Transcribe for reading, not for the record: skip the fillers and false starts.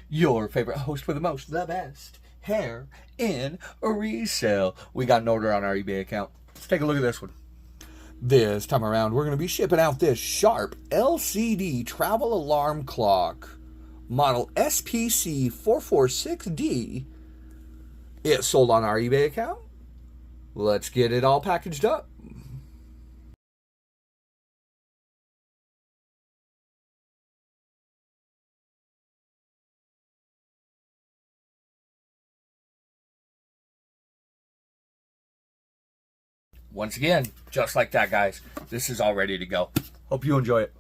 your favorite host with the most, the best hair in resale. We got an order on our eBay account. Let's take a look at this one. This time around, we're going to be shipping out this Sharp LCD travel alarm clock, model SPC446D. It's sold on our eBay account. Let's get it all packaged up. Once again, just like that, guys, this is all ready to go. Hope you enjoy it.